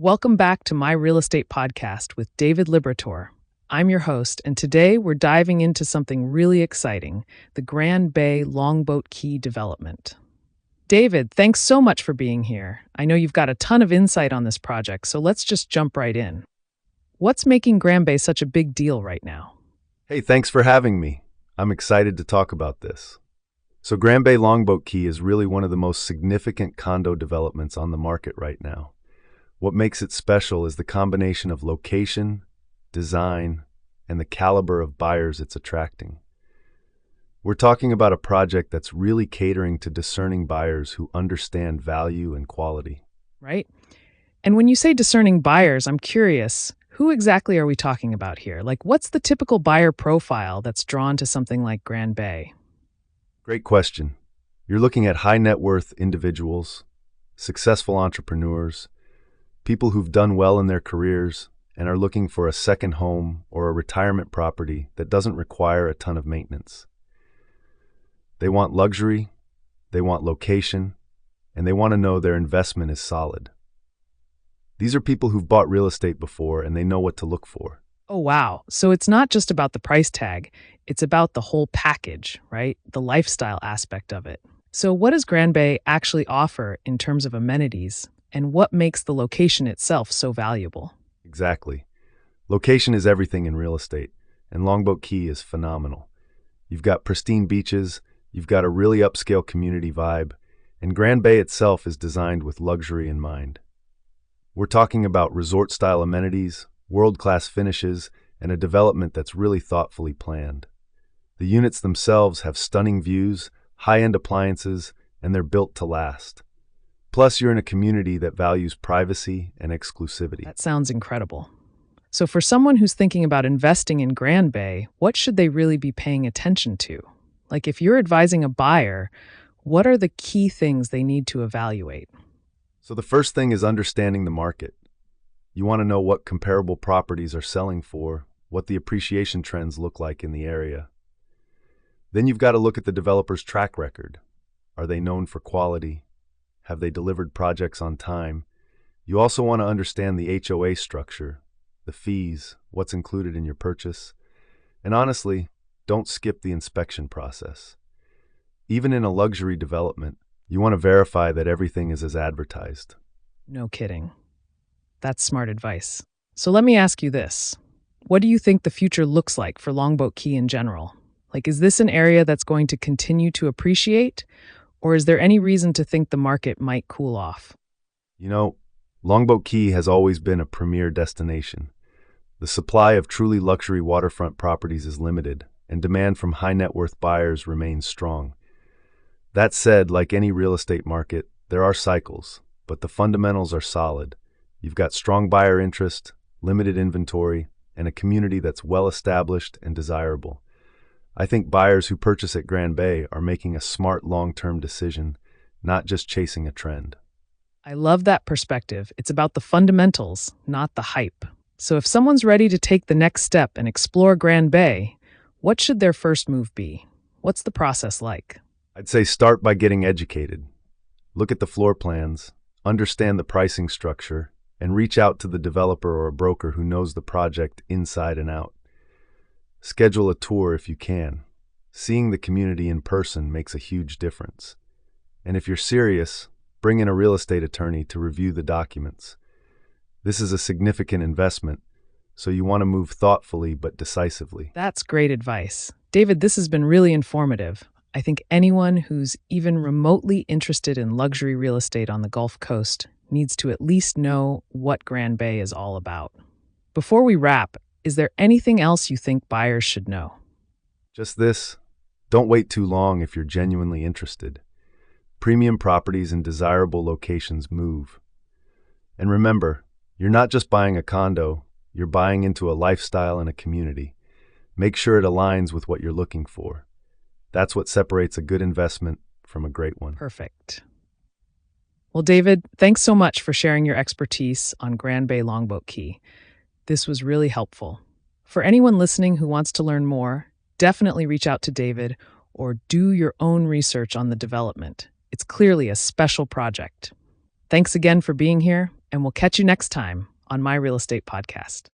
Welcome back to my real estate podcast with David Liberator. I'm your host, and today we're diving into something really exciting, the Grand Bay Longboat Key development. David, thanks so much for being here. I know you've got a ton of insight on this project, so let's just jump right in. What's making Grand Bay such a big deal right now? Hey, thanks for having me. I'm excited to talk about this. So Grand Bay Longboat Key is really one of the most significant condo developments on the market right now. What makes it special is the combination of location, design, and the caliber of buyers it's attracting. We're talking about a project that's really catering to discerning buyers who understand value and quality. Right? And when you say discerning buyers, I'm curious, who exactly are we talking about here? Like, what's the typical buyer profile that's drawn to something like Grand Bay? Great question. You're looking at high net worth individuals, successful entrepreneurs, people who've done well in their careers and are looking for a second home or a retirement property that doesn't require a ton of maintenance. They want luxury, they want location, and they want to know their investment is solid. These are people who've bought real estate before and they know what to look for. Oh, wow. So it's not just about the price tag, it's about the whole package, right? The lifestyle aspect of it. So what does Grand Bay actually offer in terms of amenities, and what makes the location itself so valuable? Exactly. Location is everything in real estate, and Longboat Key is phenomenal. You've got pristine beaches, you've got a really upscale community vibe, and Grand Bay itself is designed with luxury in mind. We're talking about resort-style amenities, world-class finishes, and a development that's really thoughtfully planned. The units themselves have stunning views, high-end appliances, and they're built to last. Plus, you're in a community that values privacy and exclusivity. That sounds incredible. So for someone who's thinking about investing in Grand Bay, what should they really be paying attention to? Like, if you're advising a buyer, what are the key things they need to evaluate? So the first thing is understanding the market. You want to know what comparable properties are selling for, what the appreciation trends look like in the area. Then you've got to look at the developer's track record. Are they known for quality? Have they delivered projects on time? You also want to understand the HOA structure, the fees, what's included in your purchase. And honestly, don't skip the inspection process. Even in a luxury development, you want to verify that everything is as advertised. No kidding. That's smart advice. So let me ask you this. What do you think the future looks like for Longboat Key in general? Like, is this an area that's going to continue to appreciate? Or is there any reason to think the market might cool off? You know, Longboat Key has always been a premier destination. The supply of truly luxury waterfront properties is limited, and demand from high net worth buyers remains strong. That said, like any real estate market, there are cycles, but the fundamentals are solid. You've got strong buyer interest, limited inventory, and a community that's well established and desirable. I think buyers who purchase at Grand Bay are making a smart long-term decision, not just chasing a trend. I love that perspective. It's about the fundamentals, not the hype. So if someone's ready to take the next step and explore Grand Bay, what should their first move be? What's the process like? I'd say start by getting educated. Look at the floor plans, understand the pricing structure, and reach out to the developer or a broker who knows the project inside and out. Schedule a tour if you can. Seeing the community in person makes a huge difference. And if you're serious, bring in a real estate attorney to review the documents. This is a significant investment, so you want to move thoughtfully but decisively. That's great advice. David, this has been really informative. I think anyone who's even remotely interested in luxury real estate on the Gulf Coast needs to at least know what Grand Bay is all about. Before we wrap, is there anything else you think buyers should know? Just this: don't wait too long if you're genuinely interested. Premium properties in desirable locations move. And remember, you're not just buying a condo, you're buying into a lifestyle and a community. Make sure it aligns with what you're looking for. That's what separates a good investment from a great one. Perfect. Well, David, thanks so much for sharing your expertise on Grand Bay Longboat Key. This was really helpful. For anyone listening who wants to learn more, definitely reach out to David or do your own research on the development. It's clearly a special project. Thanks again for being here, and we'll catch you next time on My Real Estate Podcast.